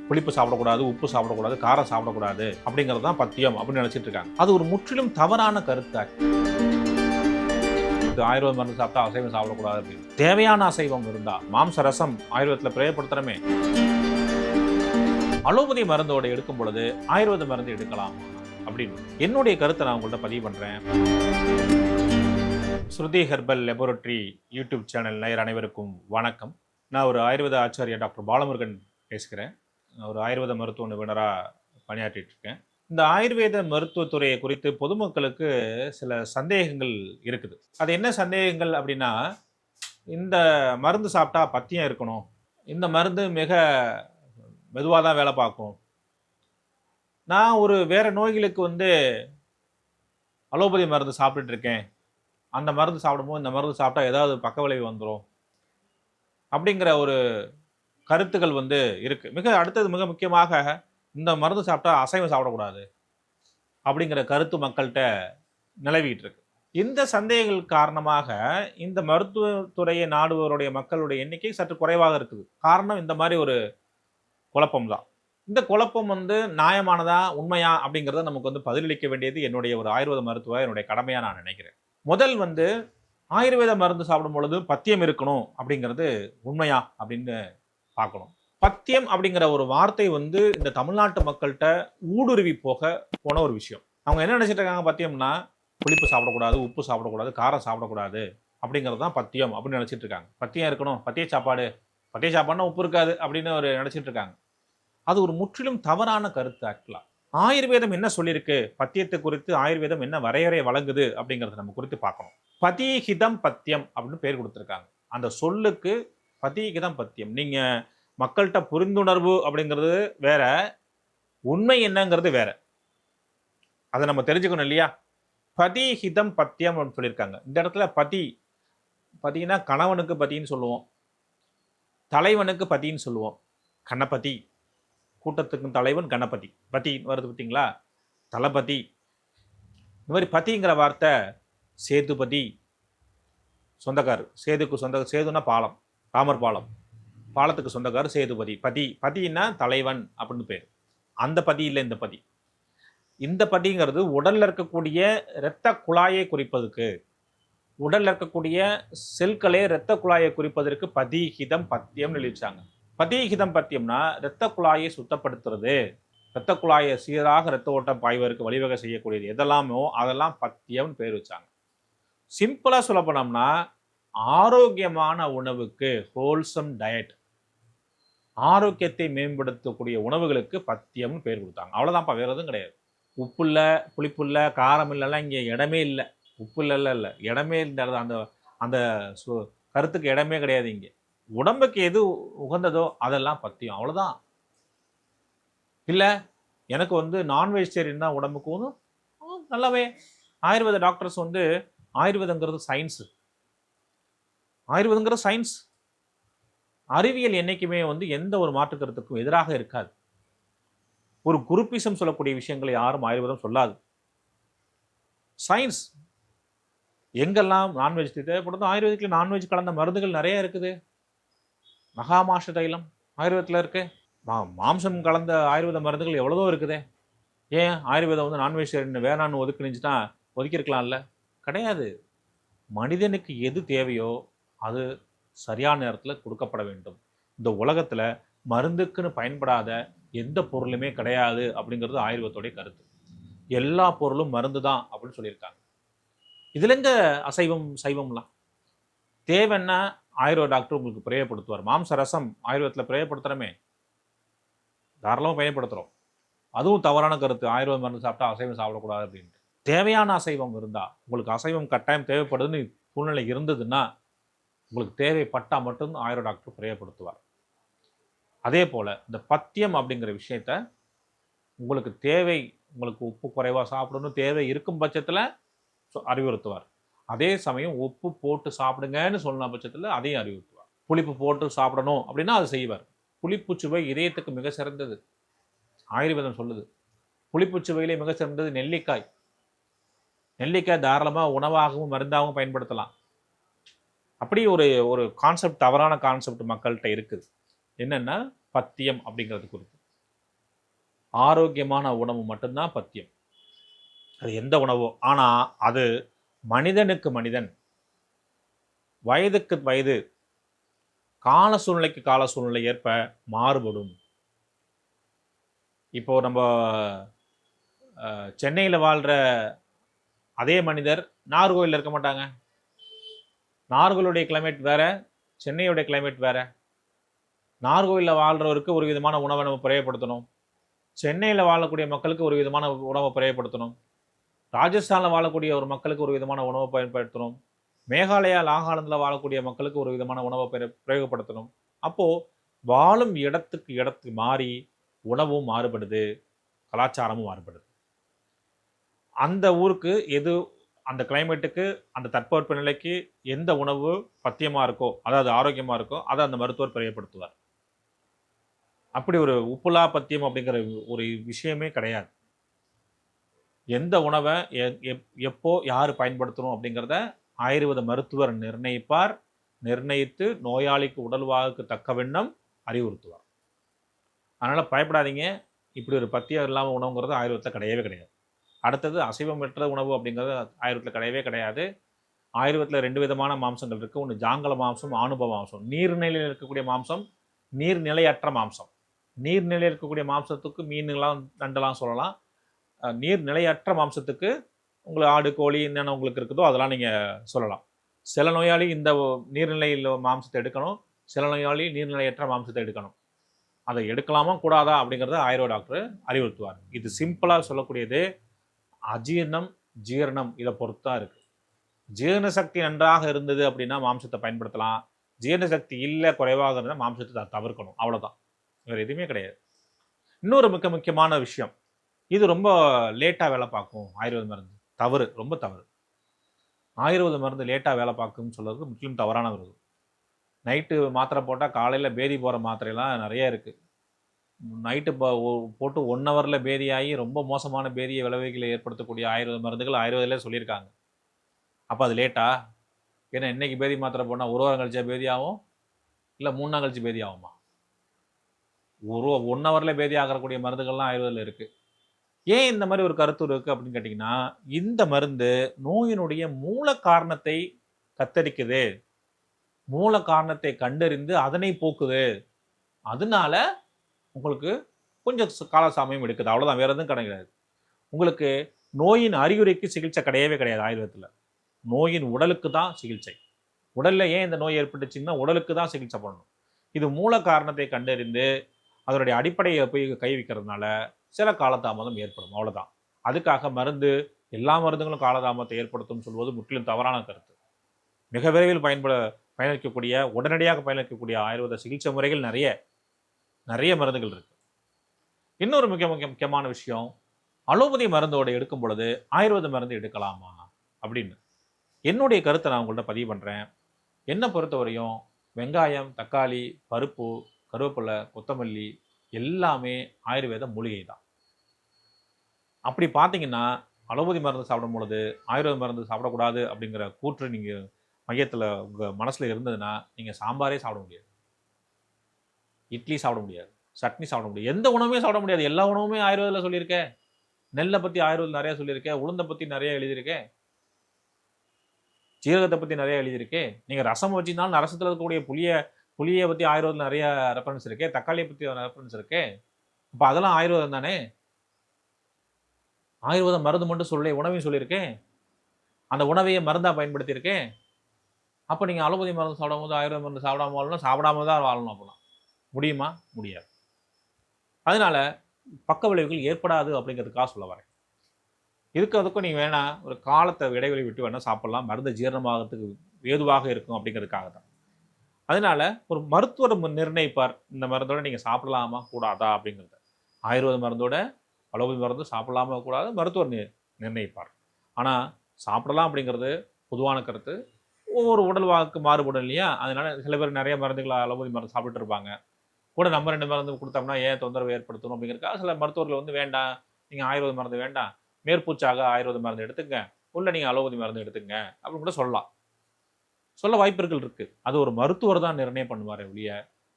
புளிப்பு சாப்பிடக்கூடாது, உப்பு சாப்பிடக்கூடாது, காரம் சாப்பிடக்கூடாது அப்படிங்கிறது தான் பத்தியம் அப்படின்னு நினைச்சிட்டு இருக்காங்க. அது ஒரு முற்றிலும் தவறான கருத்து. ஆயுர்வேத மருந்து சாப்பிட்டா அசைவம் சாப்பிடக்கூடாது அப்படின்னு. தேவையான அசைவம் இருந்தா மாம்ச ரசம் ஆயுர்வேதத்தில் பிரயோகப்படுத்துறமே. அலோபதி மருந்தோட எடுக்கும் பொழுது ஆயுர்வேத மருந்து எடுக்கலாம் அப்படின்னு என்னுடைய கருத்தை நான் உங்கள்கிட்ட பதிவு பண்றேன். ஸ்ருதி ஹெர்பல் லெபோரட்டரி யூடியூப் சேனல் நேயர் அனைவருக்கும் வணக்கம். நான் ஒரு ஆயுர்வேத ஆச்சாரியா டாக்டர் பாலமுருகன் பேசுகிறேன். ஒரு ஆயுர்வேத மருத்துவ நிபுணராக பணியாற்றிட்டு இருக்கேன். இந்த ஆயுர்வேத மருத்துவத்துறையை குறித்து பொதுமக்களுக்கு சில சந்தேகங்கள் இருக்குது. அது என்ன சந்தேகங்கள் அப்படின்னா, இந்த மருந்து சாப்பிட்டா பத்தியம் இருக்கணும், இந்த மருந்து மிக மெதுவாக தான் வேலை பார்க்கும், நான் ஒரு வேற நோய்களுக்கு அலோபதி மருந்து சாப்பிட்டுட்டு இருக்கேன், அந்த மருந்து சாப்பிடும்போது இந்த மருந்து சாப்பிட்டா ஏதாவது பக்க விளைவு வந்துடும் அப்படிங்கிற ஒரு கருத்துக்கள் இருக்கு. மிக முக்கியமாக இந்த மருந்து சாப்பிட்டா அசைவம் சாப்பிடக்கூடாது அப்படிங்கிற கருத்து மக்கள்கிட்ட நிலவிட்டு இருக்கு. இந்த சந்தேகங்கள் காரணமாக இந்த மருத்துவத்துறையை நாடுவோருடைய மக்களுடைய எண்ணிக்கை சற்று குறைவாக இருக்குது. காரணம் இந்த மாதிரி ஒரு குழப்பம் தான். இந்த குழப்பம் நியாயமானதா உண்மையா அப்படிங்கிறத நமக்கு பதிலளிக்க வேண்டியது என்னுடைய ஒரு ஆயுர்வேத மருத்துவ என்னுடைய கடமையா நான் நினைக்கிறேன். முதல் ஆயுர்வேத மருந்து சாப்பிடும் பொழுது பத்தியம் இருக்கணும் அப்படிங்கிறது உண்மையா அப்படின்னு பார்க்கணும். பத்தியம் அப்படிங்கிற ஒரு வார்த்தை இந்த தமிழ்நாட்டு மக்கள்கிட்ட ஊடுருவி போன ஒரு விஷயம். அவங்க என்ன நினைச்சிட்டு இருக்காங்க, பத்தியம்னா புளிப்பு சாப்பிடக்கூடாது, உப்பு சாப்பிடக்கூடாது, காரம் சாப்பிடக்கூடாது அப்படிங்கிறது தான் பத்தியம் அப்படின்னு நினைச்சிட்டு இருக்காங்க. பத்தியம் இருக்கணும், பத்திய சாப்பாடுனா உப்பு இருக்காது அப்படின்னு ஒரு நினைச்சிட்டு இருக்காங்க. அது ஒரு முற்றிலும் தவறான கருத்து. ஆக்சுவலா ஆயுர்வேதம் என்ன சொல்லியிருக்கு, பத்தியத்தை குறித்து ஆயுர்வேதம் என்ன வரையறை வழங்குது அப்படிங்கிறத நம்ம குறித்து பார்க்கணும். பதிஹிதம் பத்தியம் அப்படின்னு பேர் கொடுத்துருக்காங்க. அந்த சொல்லுக்கு பதிஹிதம் பத்தியம். நீங்க மக்கள்கிட்ட புரிந்துணர்வு அப்படிங்கிறது வேற, உண்மை என்னங்கிறது வேற. அதை நம்ம தெரிஞ்சுக்கணும் இல்லையா? பதிஹிதம் பத்தியம் அப்படின்னு சொல்லியிருக்காங்க. இந்த இடத்துல பதினா கணவனுக்கு பதின்னு சொல்லுவோம், தலைவனுக்கு பதின்னு சொல்லுவோம். கணபதி, கூட்டத்துக்கு தலைவன் கணபதி, பதி வருது பார்த்தீங்களா, தளபதி. இந்த மாதிரி பதிங்கிற வார்த்தை சேதுபதி, சொந்தக்காரர். சேதுன்னா பாலம், ராமர் பாலத்துக்கு சொந்தக்காரர் சேதுபதி. பதினா தலைவன் அப்படின்னு பேர். அந்த பதி இல்லை இந்த பதி. இந்த பதிங்கிறது உடல்ல இருக்கக்கூடிய இரத்த குழாயை குறிப்பதற்கு, உடல்ல இருக்கக்கூடிய செல்களே இரத்த குழாயை குறிப்பதற்கு பதிஹிதம் பத்தியம் எழுதிச்சாங்க. பதிஹிதம் பத்தியம்னா இரத்த குழாயை சுத்தப்படுத்துறது, இரத்த குழாயை சீராக இரத்த ஓட்டம் பாய்வதற்கு வழிவகை செய்யக்கூடியது எதெல்லாமோ அதெல்லாம் பத்தியம் பேர் வச்சாங்க. சிம்பிளா சொல்ல போனோம்னா ஆரோக்கியமான உணவுக்கு, ஹோல்சம் டயட், ஆரோக்கியத்தை மேம்படுத்தக்கூடிய உணவுகளுக்கு பத்தியம்னு பேர் கொடுத்தாங்க. அவ்வளோதான்ப்பா, வேற எதுவும் கிடையாது. உப்பு இல்லை, புளிப்பு இல்லை, காரம் இல்லைலாம் இங்கே இடமே இல்லை. உப்பு இல்லை இடமே இல்லை. அந்த அந்த கருத்துக்கு இடமே கிடையாது இங்கே. உடம்புக்கு எது உகந்ததோ அதெல்லாம் பத்தியம், அவ்வளோதான். இல்லை எனக்கு நான் வெஜிடேரியன் தான் உடம்புக்கு நல்லாவே. ஆயுர்வேத டாக்டர்ஸ் ஆயுர்வேதங்கிறது சயின்ஸு. ஆயுர்வேதங்கிறது சயின்ஸ். அறிவியல் என்னைக்குமே எந்த ஒரு மாற்று கருத்துக்கும் எதிராக இருக்காது. ஒரு குருப்பிசம் சொல்லக்கூடிய விஷயங்களை யாரும் ஆயுர்வேதம் சொல்லாது. சயின்ஸ். எங்கெல்லாம் நான்வெஜ் தேவைப்படுதோ ஆயுர்வேதத்தில் நான்வெஜ் கலந்த மருந்துகள் நிறைய இருக்குது. மகாமாஷ தைலம் ஆயுர்வேதத்தில் இருக்கு. மாம்சம் கலந்த ஆயுர்வேத மருந்துகள் எவ்வளவோ இருக்குதே. ஏன் ஆயுர்வேதம் நான்வெஜிடேரியன் வேணான்னு ஒதுக்குனுச்சுன்னா ஒதுக்கியிருக்கலாம்ல? கிடையாது. மனிதனுக்கு எது தேவையோ அது சரியான நேரத்தில் கொடுக்கப்பட வேண்டும். இந்த உலகத்தில் மருந்துக்குன்னு பயன்படாத எந்த பொருளுமே கிடையாது அப்படிங்கிறது ஆயுர்வேதத்துடைய கருத்து. எல்லா பொருளும் மருந்து தான் அப்படின்னு சொல்லியிருக்காங்க. இதுல எங்க அசைவம் சைவம்லாம்? தேவைன்னா ஆயுர்வேத டாக்டர் உங்களுக்கு பிரயோகப்படுத்துவார். மாம்ச ரசம் ஆயுர்வேதத்தில் பிரயோகப்படுத்துகிறோமே, தாராளமாக பயன்படுத்துகிறோம். அதுவும் தவறான கருத்து. ஆயுர்வேத மருந்து சாப்பிட்டா அசைவம் சாப்பிடக்கூடாது அப்படின்ட்டு. தேவையான அசைவம் இருந்தால், உங்களுக்கு அசைவம் கட்டாயம் தேவைப்படுதுன்னு சூழ்நிலை இருந்ததுன்னா, உங்களுக்கு தேவைப்பட்டால் மட்டும் ஆயுர்வேத டாக்டர் பிரயோகப்படுத்துவார். அதே போல் இந்த பத்தியம் அப்படிங்கிற விஷயத்த உங்களுக்கு உங்களுக்கு உப்பு குறைவாக சாப்பிடணும் தேவை இருக்கும் பட்சத்தில் அறிவுறுத்துவார். அதே சமயம் உப்பு போட்டு சாப்பிடுங்கன்னு சொன்ன பட்சத்தில் அதையும் அறிவுறுத்துவார். புளிப்பு போட்டு சாப்பிடணும் அப்படின்னா அது செய்வார். புளிப்பு சுவை இதயத்துக்கு மிக சிறந்தது. ஆயுர்வேதம் சொல்லுது. புளிப்பு சுவையிலே மிக சிறந்தது நெல்லிக்காய். நெல்லிக்காய் தாராளமாக உணவாகவும் மருந்தாகவும் பயன்படுத்தலாம். அப்படி ஒரு கான்செப்ட், தவறான கான்செப்ட் மக்கள்கிட்ட இருக்குது. என்னன்னா பத்தியம் அப்படிங்கிறது குறித்து. ஆரோக்கியமான உணவு மட்டும்தான் பத்தியம். அது எந்த உணவோ, ஆனால் அது மனிதனுக்கு மனிதன், வயதுக்கு வயது, கால சூழ்நிலைக்கு கால சூழ்நிலை ஏற்ப மாறுபடும். இப்போ நம்ம சென்னையில் வாழ்கிற அதே மனிதர் நாகர்கோவிலில் இருக்க மாட்டாங்க. நாகர்கோவிலுடைய கிளைமேட் வேற, சென்னையுடைய கிளைமேட் வேற. நாகர்கோவிலில் வாழ்கிறவருக்கு ஒரு விதமான உணவை நம்ம பிரயோகப்படுத்தணும், சென்னையில் வாழக்கூடிய மக்களுக்கு ஒரு விதமான உணவை பிரயோகப்படுத்தணும், ராஜஸ்தானில் வாழக்கூடிய ஒரு மக்களுக்கு ஒரு விதமான உணவை பயன்படுத்தணும், மேகாலயா நாகாலாந்தில் வாழக்கூடிய மக்களுக்கு ஒரு விதமான உணவை பிரயோகப்படுத்தணும். அப்போது வாழும் இடத்துக்கு மாறி உணவும் மாறுபடுது, கலாச்சாரமும் மாறுபடுது. அந்த ஊருக்கு எது, அந்த கிளைமேட்டுக்கு, அந்த தட்பவெப்ப நிலைக்கு எந்த உணவு பத்தியமாக இருக்கோ, அதாவது ஆரோக்கியமாக இருக்கோ, அதை அந்த மருத்துவர் பிரயோகப்படுத்துவார். அப்படி ஒரு உப்புலா பத்தியம் அப்படிங்கிற ஒரு விஷயமே கிடையாது. எந்த உணவை எப்போ யார் பயன்படுத்தணும் அப்படிங்கிறத ஆயுர்வேத மருத்துவர் நிர்ணயிப்பார். நிர்ணயித்து நோயாளிக்கு உடல்வாகுக்கு தக்க வண்ணம் அறிவுறுத்துவார். அதனால் பயப்படாதீங்க, இப்படி ஒரு பத்தியம் இல்லாமல் உணவுங்கிறது ஆயுர்வேதத்தில் கிடையவே கிடையாது. அடுத்தது அசைவமற்ற உணவு அப்படிங்கிறது ஆயுர்வேதத்தில் கிடையவே கிடையாது. ஆயுர்வேதத்தில் 2 விதமான மாம்சங்கள் இருக்குது. ஒன்று ஜாங்கல மாம்சம், ஆணுப மாம்சம். நீர்நிலையில் இருக்கக்கூடிய மாம்சம், நீர்நிலையற்ற மாம்சம். நீர்நிலையில் இருக்கக்கூடிய மாம்சத்துக்கு மீன்லாம் நண்டெல்லாம் சொல்லலாம். நீர்நிலையற்ற மாம்சத்துக்கு உங்களுக்கு ஆடு, கோழி என்னென்ன உங்களுக்கு இருக்குதோ அதெல்லாம் நீங்கள் சொல்லலாம். சில நோயாளி இந்த நீர்நிலையில் மாம்சத்தை எடுக்கணும், சில நோயாளி நீர்நிலையற்ற மாம்சத்தை எடுக்கணும். அதை எடுக்கலாமா கூடாதா அப்படிங்கிறத ஆயுர்வேத டாக்டர் அறிவுறுத்துவார். இது சிம்பிளாக சொல்லக்கூடியது அஜீர்ணம், ஜீரணம், இதை பொறுத்து தான் இருக்குது. ஜீரண சக்தி நன்றாக இருந்தது அப்படின்னா மாம்சத்தை பயன்படுத்தலாம். ஜீரண சக்தி இல்லை, குறைவாக இருந்தால் மாம்சத்தை தவிர்க்கணும், அவ்வளோதான், வேறு எதுவுமே கிடையாது. இன்னொரு முக்கியமான விஷயம், இது ரொம்ப லேட்டாக வேலை பார்க்கும் ஆயுர்வேத மருந்து. தவறு, ரொம்ப தவறு. ஆயுர்வேத மருந்து லேட்டாக வேலை பார்க்கும்னு சொல்கிறது முற்றிலும் தவறான வருது. நைட்டு மாத்திரை போட்டால் காலையில் பேதி போகிற மாத்திரைலாம் நிறைய இருக்குது. நைட்டு போட்டு 1 ஹவரில் பேதியாகி ரொம்ப மோசமான பேதியை விளைவுகளை ஏற்படுத்தக்கூடிய ஆயுர்வேத மருந்துகள் ஆயுர்வேதிலே சொல்லியிருக்காங்க. அப்போ அது லேட்டா? ஏன்னா இன்றைக்கி பேதி மாத்திரை போனால் 1 வாரம் கழிச்சா பேதி ஆகும், இல்லை 3 நாள் கழிச்சு பேதி ஆகுமா? 1 ஹவரில் பேதி ஆகக்கூடிய மருந்துகள்லாம் ஆயுர்வேதில் இருக்குது. ஏன் இந்த மாதிரி ஒரு கருத்து இருக்குது அப்படின்னு கேட்டிங்கன்னா, இந்த மருந்து நோயினுடைய மூல காரணத்தை கத்தரிக்குது, மூல காரணத்தை கண்டறிந்து அதனை போக்குது. அதனால உங்களுக்கு கொஞ்சம் காலசாமியம் எடுக்குது, அவ்வளோதான், வேறு எதுவும் கிடையாது. உங்களுக்கு நோயின் அறிகுறிக்கு சிகிச்சை கிடையவே கிடையாது ஆயுர்வேதத்தில். நோயின் உடலுக்கு தான் சிகிச்சை. உடலில் ஏன் இந்த நோய் ஏற்பட்டுச்சுன்னா உடலுக்கு தான் சிகிச்சை பண்ணணும். இது மூல காரணத்தை கண்டறிந்து அதனுடைய அடிப்படையை போய் கை வைக்கிறதுனால சில காலதாமதம் ஏற்படும், அவ்வளோதான். அதுக்காக எல்லா மருந்துகளும் காலதாமதத்தை ஏற்படுத்தும் சொல்வது முற்றிலும் தவறான கருத்து. மிக விரைவில் பயனளிக்கக்கூடிய, உடனடியாக பயனளிக்கக்கூடிய ஆயுர்வேத சிகிச்சை முறைகள் நிறைய மருந்துகள் இருக்கு. இன்னொரு முக்கியமான விஷயம், அலோபதி மருந்தோடு எடுக்கும் பொழுது ஆயுர்வேத மருந்து எடுக்கலாமா அப்படின்னு என்னுடைய கருத்தை நான் உங்கள்கிட்ட பதிவு பண்ணுறேன். என்னை பொறுத்தவரையும் வெங்காயம், தக்காளி, பருப்பு, கருவேப்பிலை, கொத்தமல்லி எல்லாமே ஆயுர்வேத மூலிகை தான். அப்படி பார்த்தீங்கன்னா அலோபதி மருந்து சாப்பிடும் பொழுது ஆயுர்வேத மருந்து சாப்பிடக்கூடாது அப்படிங்கிற கூற்று நீங்கள் மையத்தில் உங்கள் மனசில் இருந்ததுன்னா நீங்கள் சாம்பாரே சாப்பிட முடியாது, இட்லி சாப்பிட முடியாது, சட்னி சாப்பிட முடியாது, எந்த உணவுமே சாப்பிட முடியாது. எல்லா உணவுமே ஆயுர்வேதில் சொல்லியிருக்கேன். நெல்லை பற்றி ஆயுர்வேதம் நிறையா சொல்லியிருக்கேன், உளுந்தை பற்றி நிறைய எழுதியிருக்கேன், சீரகத்தை பற்றி நிறைய எழுதியிருக்கேன். நீங்கள் ரசம் வச்சிருந்தாலும் ரசத்தில் இருக்கக்கூடிய புளியை பற்றி ஆயுர்வேதத்தில் நிறைய ரெஃபரன்ஸ் இருக்கு, தக்காளியை பற்றி ரெஃபரன்ஸ் இருக்கு. இப்போ அதெல்லாம் ஆயுர்வேதம் தானே. ஆயுர்வேதம் மருந்து மட்டும் உணவையும் சொல்லியிருக்கேன், அந்த உணவையை மருந்தாக பயன்படுத்தியிருக்கேன். அப்போ நீங்கள் அலோபதி மருந்து சாப்பிடும் போது ஆயுர்வேத மருந்து சாப்பிடாம தான் வாழணும். அப்போலாம் முடியுமா? முடியாது. அதனால பக்க விளைவுகள் ஏற்படாது அப்படிங்கிறதுக்காக சொல்ல வரேன். அதுக்கும் நீங்கள் வேணால் ஒரு காலத்தை இடைவெளி விட்டு வேணால் சாப்பிட்லாம், மருந்து ஜீரணமாகறதுக்கு ஏதுவாக இருக்கும் அப்படிங்கிறதுக்காக தான். அதனால ஒரு மருத்துவர் நிர்ணயிப்பார், இந்த மருந்தோட நீங்கள் சாப்பிடலாமா கூடாதா அப்படிங்கிறத. ஆயுர்வேத மருந்தோட அலோபதி மருந்து சாப்பிடலாமா கூடாது மருத்துவர் நிர்ணயிப்பார். ஆனால் சாப்பிடலாம் அப்படிங்கிறது பொதுவான கருத்து, ஒவ்வொரு உடல் வாக்கு மாறுபடும் இல்லையா? அதனால சில பேர் நிறைய மருந்துகளை அலோபதி மருந்து சாப்பிட்டு இருப்பாங்க, கூட நம்ம 2 மருந்து கொடுத்தோம்னா ஏன் தொந்தரவு ஏற்படுத்தணும் அப்படிங்கிறதுக்காக சில மருத்துவர்கள் வேண்டாம், நீங்கள் ஆயுர்வேத மருந்து வேண்டாம், மேற்பூச்சாக ஆயுர்வேத மருந்து எடுத்துங்க, உள்ள நீங்கள் அலோபதி மருந்து எடுத்துங்க அப்படின்னு கூட சொல்ல வாய்ப்புகள் இருக்குது. அது ஒரு மருத்துவர் தான் நிர்ணயம் பண்ணுவார் ஒழிய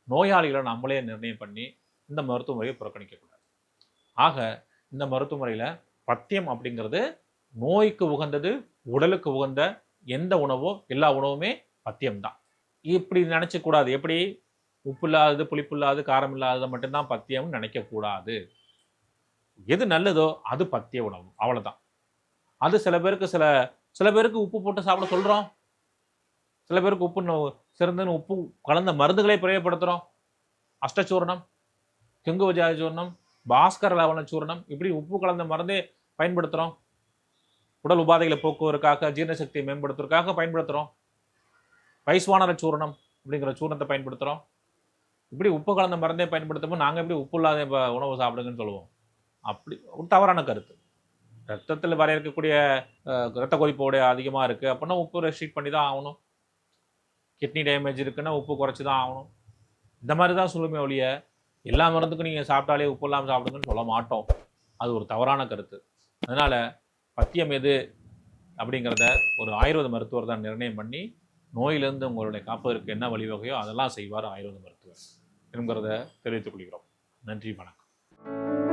நோயாளிகளை நம்மளே நிர்ணயம் பண்ணி இந்த மருத்துவ முறையை புறக்கணிக்கக்கூடாது. ஆக இந்த மருத்துவ முறையில் பத்தியம் அப்படிங்கிறது நோய்க்கு உகந்தது, உடலுக்கு உகந்த எந்த உணவோ எல்லா உணவுமே பத்தியம்தான். இப்படி நினைச்சக்கூடாது. எப்படி உப்பு இல்லாதது, புளிப்பு இல்லாதது, காரம் இல்லாததை மட்டும்தான் பத்தியம்னு நினைக்கக்கூடாது. எது நல்லதோ அது பத்திய உணவு, அவ்வளவுதான். அது சில பேருக்கு உப்பு போட்டு சாப்பிட சொல்றோம். சில பேருக்கு உப்பு சிறந்தன்னு உப்பு கலந்த மருந்துகளை பிரயோகப்படுத்துறோம். அஷ்டச்சூர்ணம், கெங்குவஜாய சூர்ணம், பாஸ்கர லவண சூர்ணம், இப்படி உப்பு கலந்த மருந்தே பயன்படுத்துறோம். உடல் உபாதைகளை போக்குவதற்காக, ஜீரணசக்தியை மேம்படுத்துவதற்காக பயன்படுத்துறோம். வைஸ்வானர சூர்ணம் அப்படிங்கிற சூர்ணத்தை பயன்படுத்துறோம். இப்படி உப்பு கலந்த மருந்தே பயன்படுத்தும்போது நாங்கள் எப்படி உப்பு இல்லாத உணவு சாப்பிடுங்கன்னு சொல்லுவோம்? அப்படி ஒரு தவறான கருத்து. ரத்தத்தில் வரையறுக்கக்கூடிய ரத்த கொதிப்போட அதிகமாக இருக்குது அப்படின்னா உப்பு ரெஸ்ட்ரிக்ட் பண்ணி தான் ஆகணும். கிட்னி டேமேஜ் இருக்குன்னா உப்பு குறைச்சி தான் ஆகணும். இந்த மாதிரி தான் சொல்லுமே ஒழிய எல்லா மருந்துக்கும் நீங்கள் சாப்பிட்டாலே உப்பு இல்லாமல் சாப்பிடுங்கன்னு சொல்ல மாட்டோம். அது ஒரு தவறான கருத்து. அதனால் பத்தியம் எது அப்படிங்கிறத ஒரு ஆயுர்வேத மருத்துவர் தான் நிர்ணயம் பண்ணி நோயிலிருந்து உங்களுடைய காப்பதற்கு என்ன வழிவகையோ அதெல்லாம் செய்வார் ஆயுர்வேத மருத்துவர் என்கிறத தெரிவித்துக் கொள்கிறோம். நன்றி, வணக்கம்.